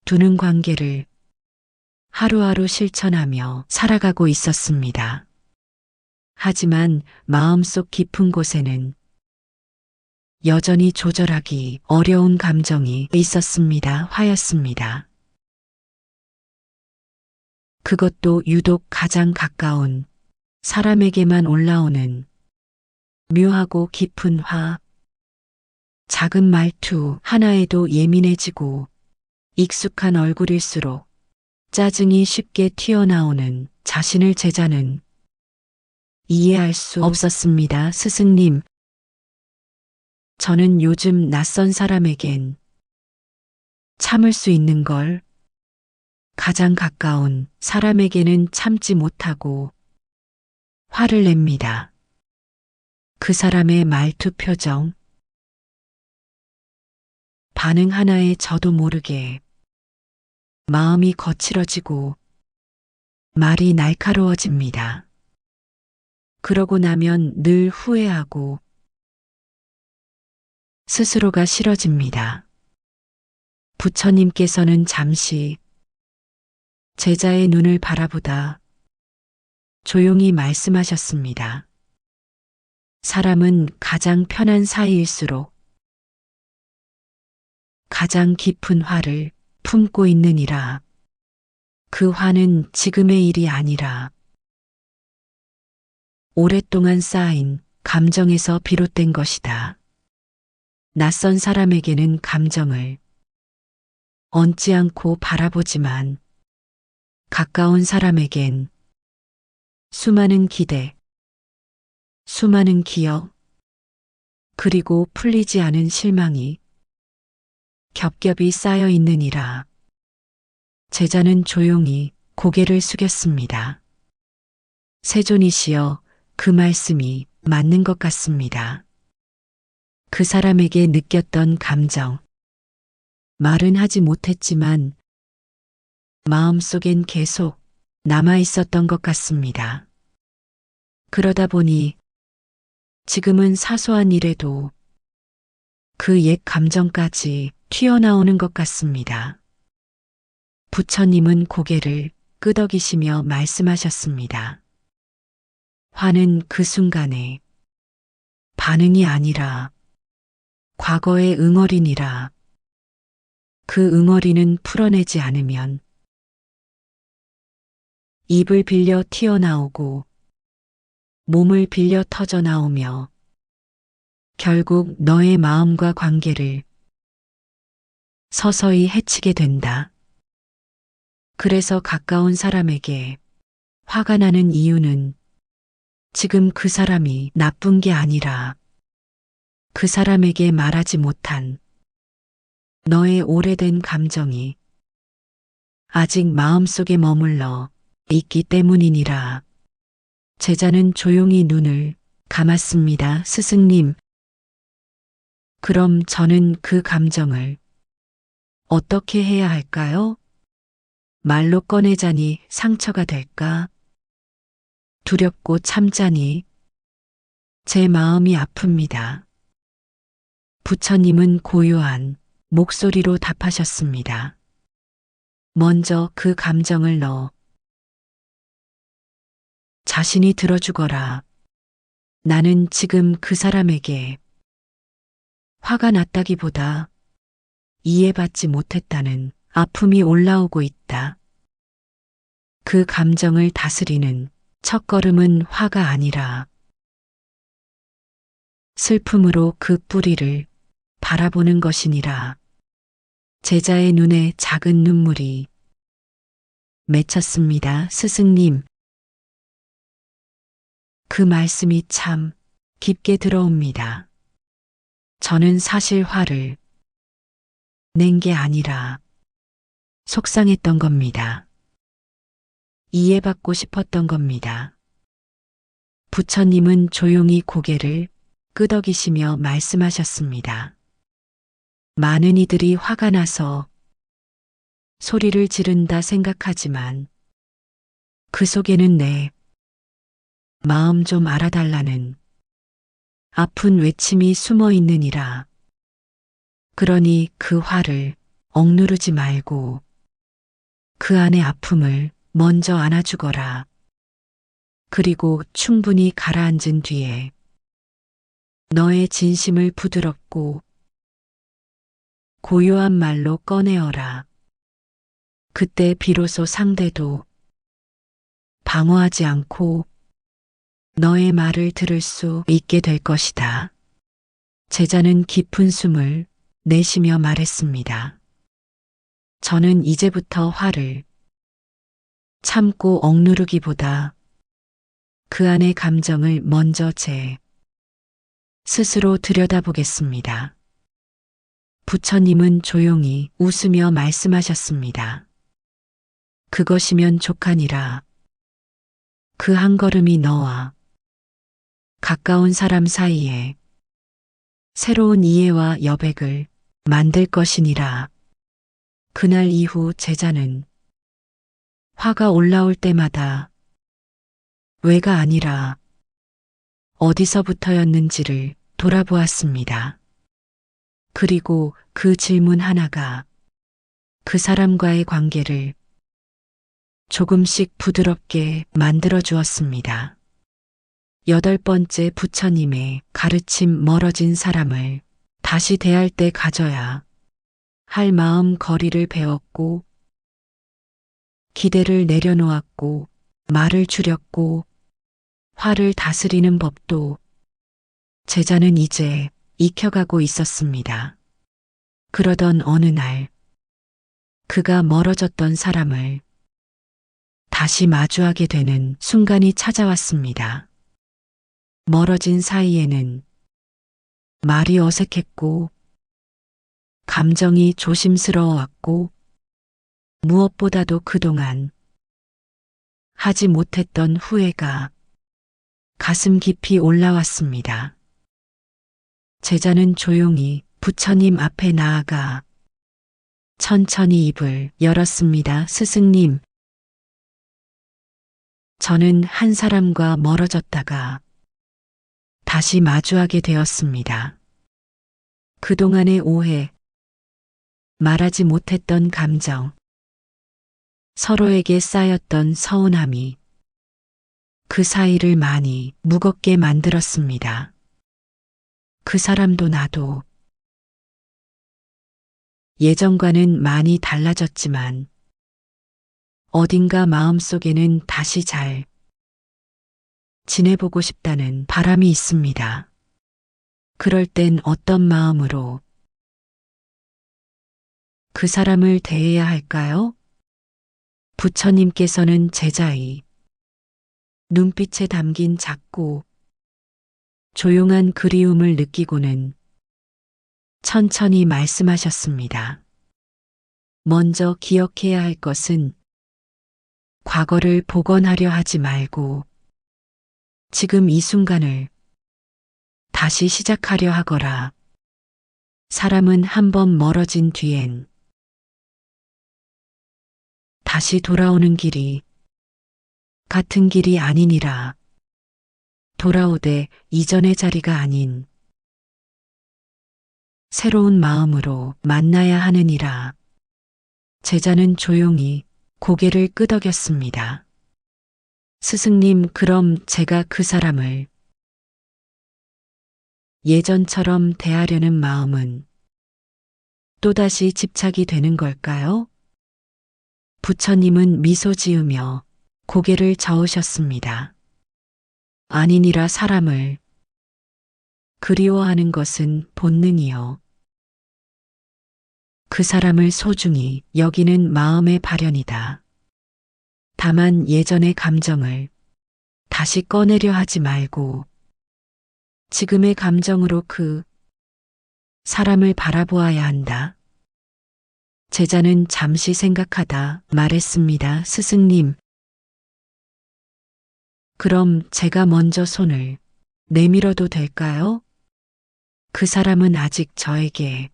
두는 관계를 하루하루 실천하며 살아가고 있었습니다. 하지만 마음속 깊은 곳에는 여전히 조절하기 어려운 감정이 있었습니다. 화였습니다. 그것도 유독 가장 가까운 사람에게만 올라오는 묘하고 깊은 화. 작은 말투 하나에도 예민해지고 익숙한 얼굴일수록 짜증이 쉽게 튀어나오는 자신을 제자는 이해할 수 없었습니다. 스승님, 저는 요즘 낯선 사람에겐 참을 수 있는 걸 가장 가까운 사람에게는 참지 못하고 화를 냅니다. 그 사람의 말투, 표정, 반응 하나에 저도 모르게 마음이 거칠어지고 말이 날카로워집니다. 그러고 나면 늘 후회하고 스스로가 싫어집니다. 부처님께서는 잠시 제자의 눈을 바라보다 조용히 말씀하셨습니다. 사람은 가장 편한 사이일수록 가장 깊은 화를 품고 있느니라. 그 화는 지금의 일이 아니라 오랫동안 쌓인 감정에서 비롯된 것이다. 낯선 사람에게는 감정을 얹지 않고 바라보지만 가까운 사람에겐 수많은 기대, 수많은 기억, 그리고 풀리지 않은 실망이 겹겹이 쌓여 있느니라. 제자는 조용히 고개를 숙였습니다. 세존이시여, 그 말씀이 맞는 것 같습니다. 그 사람에게 느꼈던 감정, 말은 하지 못했지만 마음속엔 계속 남아 있었던 것 같습니다. 그러다 보니 지금은 사소한 일에도 그 옛 감정까지 튀어나오는 것 같습니다. 부처님은 고개를 끄덕이시며 말씀하셨습니다. 화는 그 순간에 반응이 아니라 과거의 응어리니라. 그 응어리는 풀어내지 않으면 입을 빌려 튀어나오고 몸을 빌려 터져 나오며 결국 너의 마음과 관계를 서서히 해치게 된다. 그래서 가까운 사람에게 화가 나는 이유는 지금 그 사람이 나쁜 게 아니라 그 사람에게 말하지 못한 너의 오래된 감정이 아직 마음속에 머물러 있기 때문이니라. 제자는 조용히 눈을 감았습니다. 스승님, 그럼 저는 그 감정을 어떻게 해야 할까요? 말로 꺼내자니 상처가 될까? 두렵고 참자니 제 마음이 아픕니다. 부처님은 고요한 목소리로 답하셨습니다. 먼저 그 감정을 넣어 자신이 들어주거라. 나는 지금 그 사람에게 화가 났다기보다 이해받지 못했다는 아픔이 올라오고 있다. 그 감정을 다스리는 첫걸음은 화가 아니라 슬픔으로 그 뿌리를 바라보는 것이니라. 제자의 눈에 작은 눈물이 맺혔습니다. 스승님. 그 말씀이 참 깊게 들어옵니다. 저는 사실 화를 낸 게 아니라 속상했던 겁니다. 이해받고 싶었던 겁니다. 부처님은 조용히 고개를 끄덕이시며 말씀하셨습니다. 많은 이들이 화가 나서 소리를 지른다 생각하지만 그 속에는 내 마음 좀 알아달라는 아픈 외침이 숨어 있느니라. 그러니 그 화를 억누르지 말고 그 안의 아픔을 먼저 안아주거라. 그리고 충분히 가라앉은 뒤에 너의 진심을 부드럽고 고요한 말로 꺼내어라. 그때 비로소 상대도 방어하지 않고 너의 말을 들을 수 있게 될 것이다. 제자는 깊은 숨을 내쉬며 말했습니다. 저는 이제부터 화를 참고 억누르기보다 그 안의 감정을 먼저 제 스스로 들여다보겠습니다. 부처님은 조용히 웃으며 말씀하셨습니다. 그것이면 족하니라. 그 한 걸음이 너와 가까운 사람 사이에 새로운 이해와 여백을 만들 것이니라. 그날 이후 제자는 화가 올라올 때마다 왜가 아니라 어디서부터였는지를 돌아보았습니다. 그리고 그 질문 하나가 그 사람과의 관계를 조금씩 부드럽게 만들어 주었습니다. 8번째, 부처님의 가르침. 멀어진 사람을 다시 대할 때 가져야 할 마음 거리를 배웠고, 기대를 내려놓았고, 말을 줄였고, 화를 다스리는 법도 제자는 이제 익혀가고 있었습니다. 그러던 어느 날 그가 멀어졌던 사람을 다시 마주하게 되는 순간이 찾아왔습니다. 멀어진 사이에는 말이 어색했고 감정이 조심스러워왔고 무엇보다도 그동안 하지 못했던 후회가 가슴 깊이 올라왔습니다. 제자는 조용히 부처님 앞에 나아가 천천히 입을 열었습니다. 스승님, 저는 한 사람과 멀어졌다가 다시 마주하게 되었습니다. 그동안의 오해, 말하지 못했던 감정, 서로에게 쌓였던 서운함이 그 사이를 많이 무겁게 만들었습니다. 그 사람도 나도 예전과는 많이 달라졌지만 어딘가 마음속에는 다시 잘 지내보고 싶다는 바람이 있습니다. 그럴 땐 어떤 마음으로 그 사람을 대해야 할까요? 부처님께서는 제자의 눈빛에 담긴 작고 조용한 그리움을 느끼고는 천천히 말씀하셨습니다. 먼저 기억해야 할 것은 과거를 복원하려 하지 말고 지금 이 순간을 다시 시작하려 하거라. 사람은 한번 멀어진 뒤엔 다시 돌아오는 길이 같은 길이 아니니라. 돌아오되 이전의 자리가 아닌 새로운 마음으로 만나야 하느니라. 제자는 조용히 고개를 끄덕였습니다. 스승님, 그럼 제가 그 사람을 예전처럼 대하려는 마음은 또다시 집착이 되는 걸까요? 부처님은 미소 지으며 고개를 저으셨습니다. 아니니라. 사람을 그리워하는 것은 본능이요. 그 사람을 소중히 여기는 마음의 발현이다. 다만 예전의 감정을 다시 꺼내려 하지 말고 지금의 감정으로 그 사람을 바라보아야 한다. 제자는 잠시 생각하다 말했습니다. 스승님, 그럼 제가 먼저 손을 내밀어도 될까요? 그 사람은 아직 저에게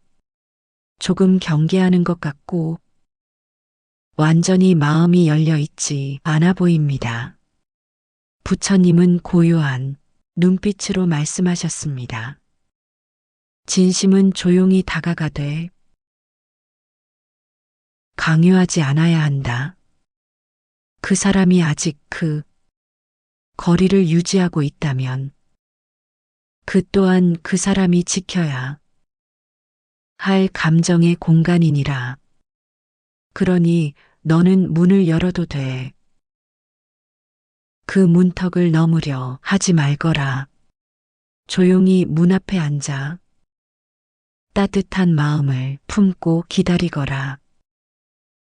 조금 경계하는 것 같고 완전히 마음이 열려 있지 않아 보입니다. 부처님은 고요한 눈빛으로 말씀하셨습니다. 진심은 조용히 다가가되 강요하지 않아야 한다. 그 사람이 아직 그 거리를 유지하고 있다면 그 또한 그 사람이 지켜야 할 감정의 공간이니라. 그러니 너는 문을 열어도 돼. 그 문턱을 넘으려 하지 말거라. 조용히 문 앞에 앉아 따뜻한 마음을 품고 기다리거라.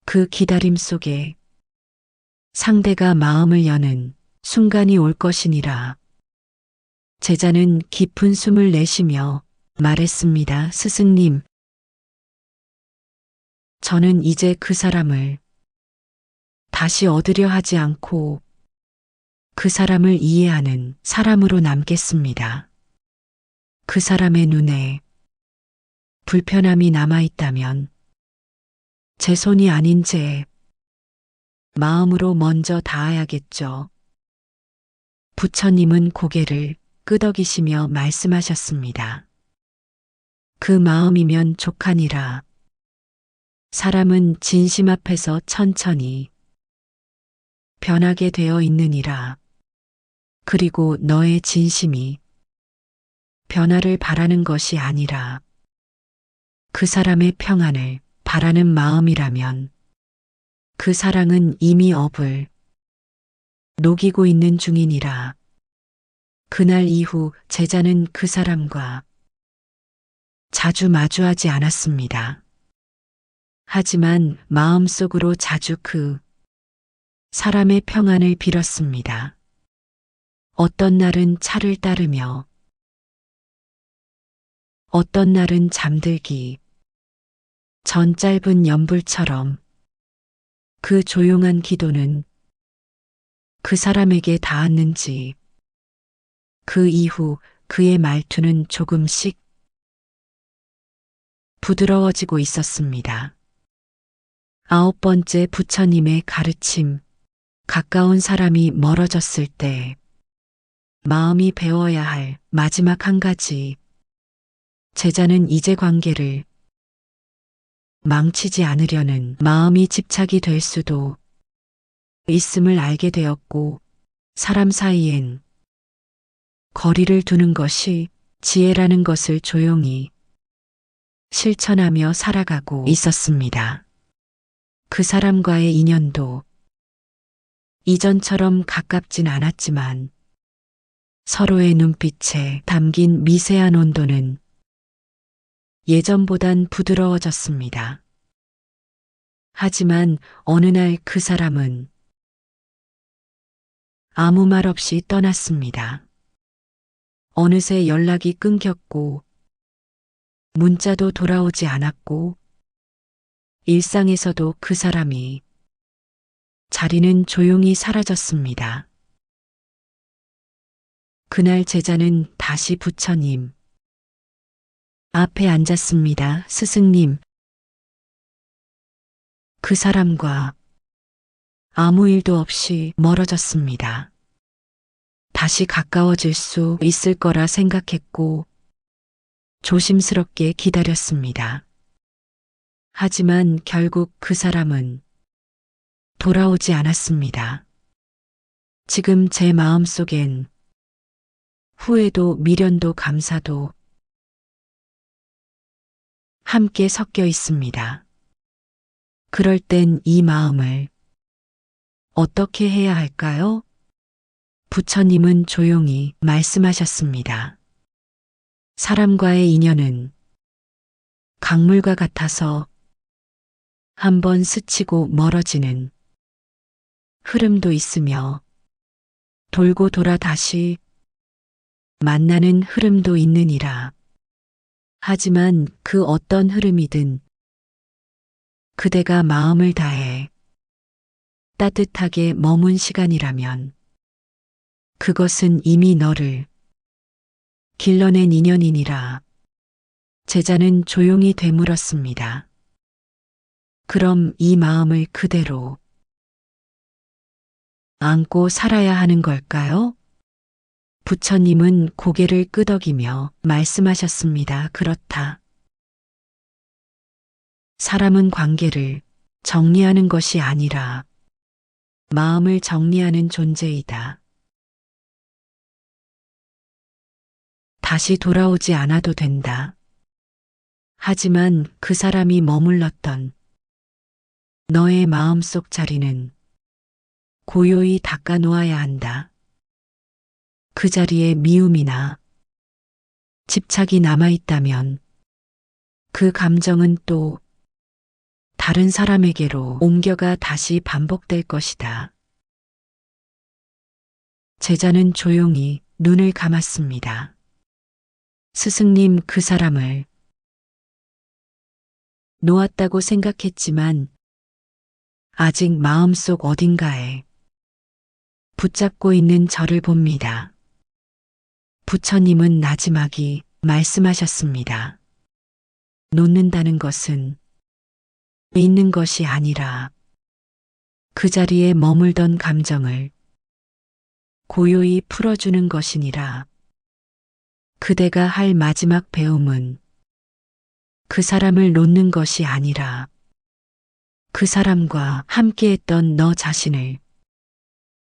그 기다림 속에 상대가 마음을 여는 순간이 올 것이니라. 제자는 깊은 숨을 내쉬며 말했습니다. 스승님, 저는 이제 그 사람을 다시 얻으려 하지 않고 그 사람을 이해하는 사람으로 남겠습니다. 그 사람의 눈에 불편함이 남아있다면 제 손이 아닌 제 마음으로 먼저 닿아야겠죠. 부처님은 고개를 끄덕이시며 말씀하셨습니다. 그 마음이면 족하니라. 사람은 진심 앞에서 천천히 변하게 되어 있느니라. 그리고 너의 진심이 변화를 바라는 것이 아니라 그 사람의 평안을 바라는 마음이라면 그 사랑은 이미 업을 녹이고 있는 중이니라. 그날 이후 제자는 그 사람과 자주 마주하지 않았습니다. 하지만 마음속으로 자주 그 사람의 평안을 빌었습니다. 어떤 날은 차를 따르며 어떤 날은 잠들기 전 짧은 연불처럼 그 조용한 기도는 그 사람에게 닿았는지 그 이후 그의 말투는 조금씩 부드러워지고 있었습니다. 9번째 부처님의 가르침. 가까운 사람이 멀어졌을 때 마음이 배워야 할 마지막 한 가지. 제자는 이제 관계를 망치지 않으려는 마음이 집착이 될 수도 있음을 알게 되었고, 사람 사이엔 거리를 두는 것이 지혜라는 것을 조용히 실천하며 살아가고 있었습니다. 그 사람과의 인연도 이전처럼 가깝진 않았지만 서로의 눈빛에 담긴 미세한 온도는 예전보단 부드러워졌습니다. 하지만 어느 날 그 사람은 아무 말 없이 떠났습니다. 어느새 연락이 끊겼고 문자도 돌아오지 않았고 일상에서도 그 사람이 자리는 조용히 사라졌습니다. 그날 제자는 다시 부처님 앞에 앉았습니다. 스승님, 그 사람과 아무 일도 없이 멀어졌습니다. 다시 가까워질 수 있을 거라 생각했고 조심스럽게 기다렸습니다. 하지만 결국 그 사람은 돌아오지 않았습니다. 지금 제 마음속엔 후회도 미련도 감사도 함께 섞여 있습니다. 그럴 땐 이 마음을 어떻게 해야 할까요? 부처님은 조용히 말씀하셨습니다. 사람과의 인연은 강물과 같아서 한번 스치고 멀어지는 흐름도 있으며 돌고 돌아 다시 만나는 흐름도 있느니라. 하지만 그 어떤 흐름이든 그대가 마음을 다해 따뜻하게 머문 시간이라면 그것은 이미 너를 길러낸 인연이니라. 제자는 조용히 되물었습니다. 그럼 이 마음을 그대로 안고 살아야 하는 걸까요? 부처님은 고개를 끄덕이며 말씀하셨습니다. 그렇다. 사람은 관계를 정리하는 것이 아니라 마음을 정리하는 존재이다. 다시 돌아오지 않아도 된다. 하지만 그 사람이 머물렀던 너의 마음속 자리는 고요히 닦아 놓아야 한다. 그 자리에 미움이나 집착이 남아있다면 그 감정은 또 다른 사람에게로 옮겨가 다시 반복될 것이다. 제자는 조용히 눈을 감았습니다. 스승님, 그 사람을 놓았다고 생각했지만 아직 마음속 어딘가에 붙잡고 있는 저를 봅니다. 부처님은 나지막이 말씀하셨습니다. 놓는다는 것은 있는 것이 아니라 그 자리에 머물던 감정을 고요히 풀어주는 것이니라. 그대가 할 마지막 배움은 그 사람을 놓는 것이 아니라 그 사람과 함께했던 너 자신을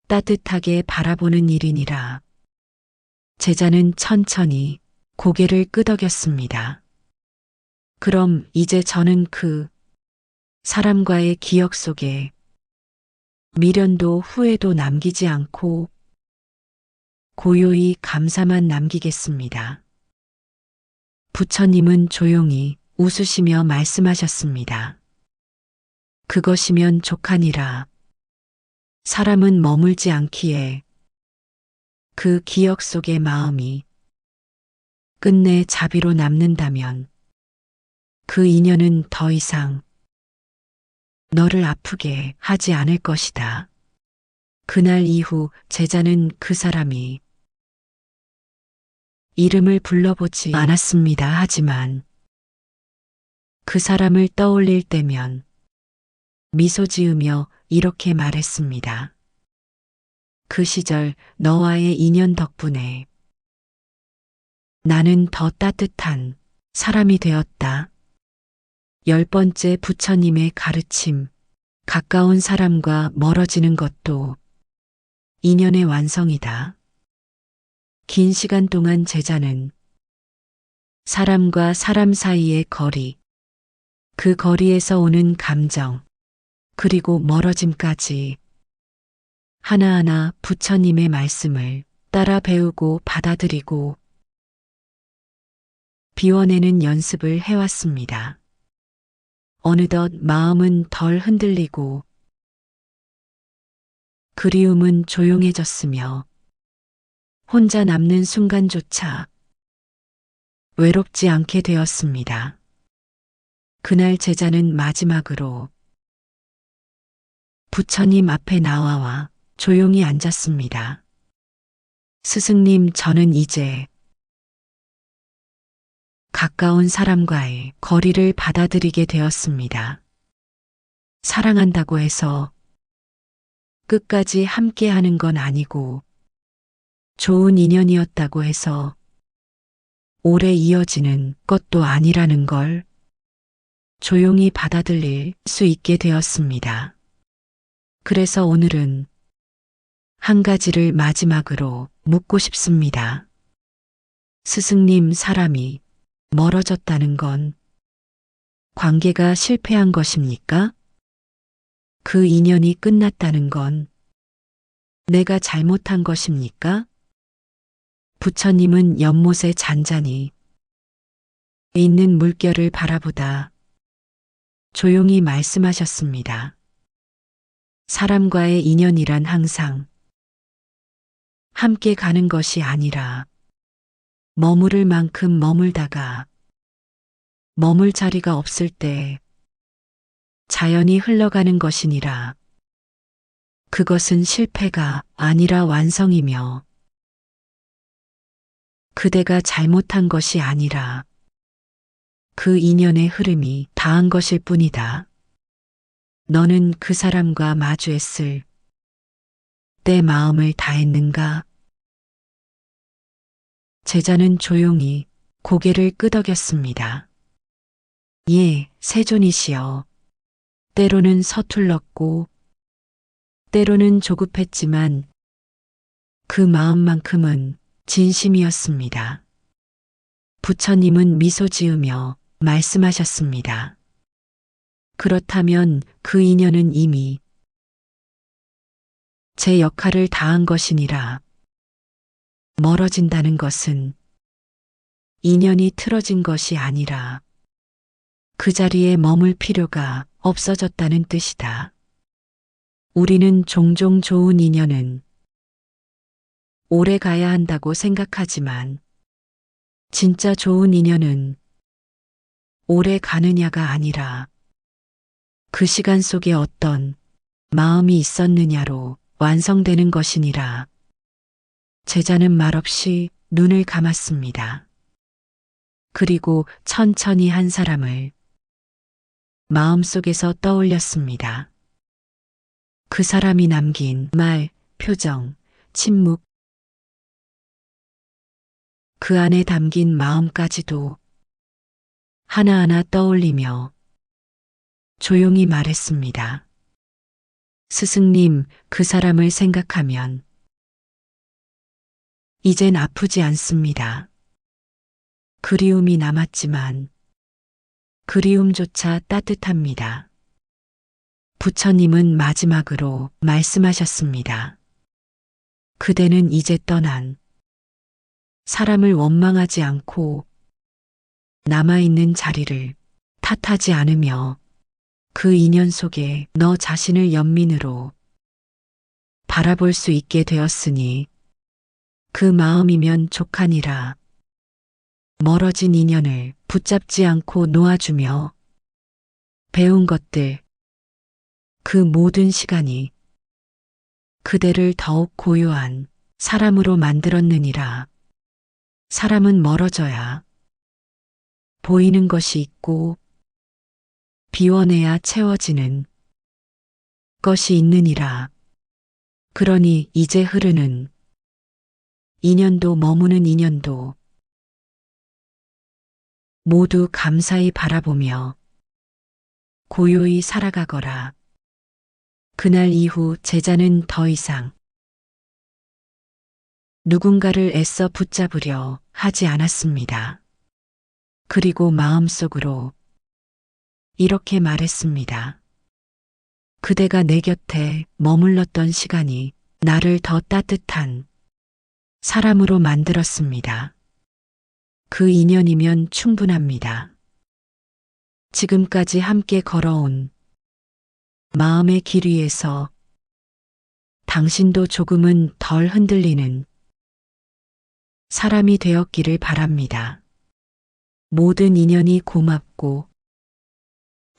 따뜻하게 바라보는 일이니라. 제자는 천천히 고개를 끄덕였습니다. 그럼 이제 저는 그 사람과의 기억 속에 미련도 후회도 남기지 않고 고요히 감사만 남기겠습니다. 부처님은 조용히 웃으시며 말씀하셨습니다. 그것이면 족하니라. 사람은 머물지 않기에 그 기억 속의 마음이 끝내 자비로 남는다면 그 인연은 더 이상 너를 아프게 하지 않을 것이다. 그날 이후 제자는 그 사람이 이름을 불러보지 않았습니다. 하지만 그 사람을 떠올릴 때면 미소 지으며 이렇게 말했습니다. 그 시절 너와의 인연 덕분에 나는 더 따뜻한 사람이 되었다. 10번째 부처님의 가르침. 가까운 사람과 멀어지는 것도 인연의 완성이다. 긴 시간 동안 제자는 사람과 사람 사이의 거리, 그 거리에서 오는 감정, 그리고 멀어짐까지 하나하나 부처님의 말씀을 따라 배우고 받아들이고 비워내는 연습을 해왔습니다. 어느덧 마음은 덜 흔들리고 그리움은 조용해졌으며 혼자 남는 순간조차 외롭지 않게 되었습니다. 그날 제자는 마지막으로 부처님 앞에 나와 조용히 앉았습니다. 스승님, 저는 이제 가까운 사람과의 거리를 받아들이게 되었습니다. 사랑한다고 해서 끝까지 함께 하는 건 아니고 좋은 인연이었다고 해서 오래 이어지는 것도 아니라는 걸 조용히 받아들일 수 있게 되었습니다. 그래서 오늘은 한 가지를 마지막으로 묻고 싶습니다. 스승님, 사람이 멀어졌다는 건 관계가 실패한 것입니까? 그 인연이 끝났다는 건 내가 잘못한 것입니까? 부처님은 연못에 잔잔히 있는 물결을 바라보다 조용히 말씀하셨습니다. 사람과의 인연이란 항상 함께 가는 것이 아니라 머무를 만큼 머물다가 머물 자리가 없을 때 자연히 흘러가는 것이니라. 그것은 실패가 아니라 완성이며 그대가 잘못한 것이 아니라 그 인연의 흐름이 다한 것일 뿐이다. 너는 그 사람과 마주했을 때 마음을 다했는가? 제자는 조용히 고개를 끄덕였습니다. 예, 세존이시여. 때로는 서툴렀고 때로는 조급했지만 그 마음만큼은 진심이었습니다. 부처님은 미소 지으며 말씀하셨습니다. 그렇다면 그 인연은 이미 제 역할을 다한 것이니라. 멀어진다는 것은 인연이 틀어진 것이 아니라 그 자리에 머물 필요가 없어졌다는 뜻이다. 우리는 종종 좋은 인연은 오래 가야 한다고 생각하지만 진짜 좋은 인연은 오래 가느냐가 아니라 그 시간 속에 어떤 마음이 있었느냐로 완성되는 것이니라. 제자는 말없이 눈을 감았습니다. 그리고 천천히 한 사람을 마음속에서 떠올렸습니다. 그 사람이 남긴 말, 표정, 침묵, 그 안에 담긴 마음까지도 하나하나 떠올리며 조용히 말했습니다. 스승님, 그 사람을 생각하면 이젠 아프지 않습니다. 그리움이 남았지만 그리움조차 따뜻합니다. 부처님은 마지막으로 말씀하셨습니다. 그대는 이제 떠난 사람을 원망하지 않고 남아있는 자리를 탓하지 않으며 그 인연 속에 너 자신을 연민으로 바라볼 수 있게 되었으니 그 마음이면 족하니라. 멀어진 인연을 붙잡지 않고 놓아주며 배운 것들, 그 모든 시간이 그대를 더욱 고요한 사람으로 만들었느니라. 사람은 멀어져야 보이는 것이 있고 비워내야 채워지는 것이 있느니라. 그러니 이제 흐르는 인연도 머무는 인연도 모두 감사히 바라보며 고요히 살아가거라. 그날 이후 제자는 더 이상 누군가를 애써 붙잡으려 하지 않았습니다. 그리고 마음속으로 이렇게 말했습니다. 그대가 내 곁에 머물렀던 시간이 나를 더 따뜻한 사람으로 만들었습니다. 그 인연이면 충분합니다. 지금까지 함께 걸어온 마음의 길 위에서 당신도 조금은 덜 흔들리는 사람이 되었기를 바랍니다. 모든 인연이 고맙고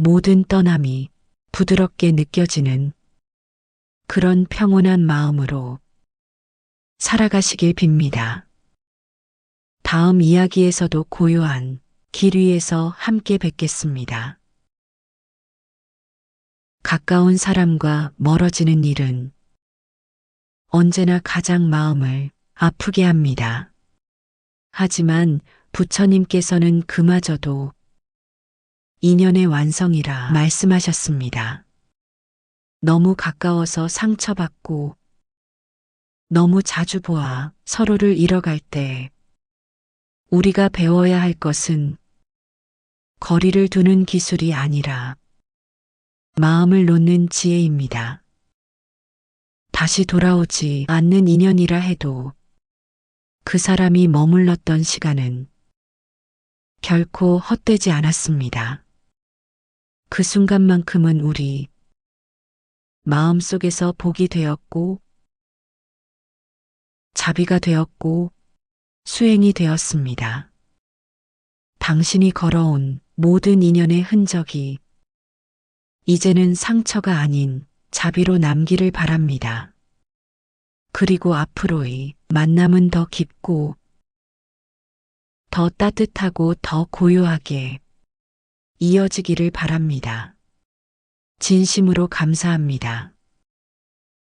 모든 떠남이 부드럽게 느껴지는 그런 평온한 마음으로 살아가시길 빕니다. 다음 이야기에서도 고요한 길 위에서 함께 뵙겠습니다. 가까운 사람과 멀어지는 일은 언제나 가장 마음을 아프게 합니다. 하지만 부처님께서는 그마저도 인연의 완성이라 말씀하셨습니다. 너무 가까워서 상처받고 너무 자주 보아 서로를 잃어갈 때 우리가 배워야 할 것은 거리를 두는 기술이 아니라 마음을 놓는 지혜입니다. 다시 돌아오지 않는 인연이라 해도 그 사람이 머물렀던 시간은 결코 헛되지 않았습니다. 그 순간만큼은 우리 마음속에서 복이 되었고, 자비가 되었고, 수행이 되었습니다. 당신이 걸어온 모든 인연의 흔적이 이제는 상처가 아닌 자비로 남기를 바랍니다. 그리고 앞으로의 만남은 더 깊고, 더 따뜻하고 더 고요하게 이어지기를 바랍니다. 진심으로 감사합니다.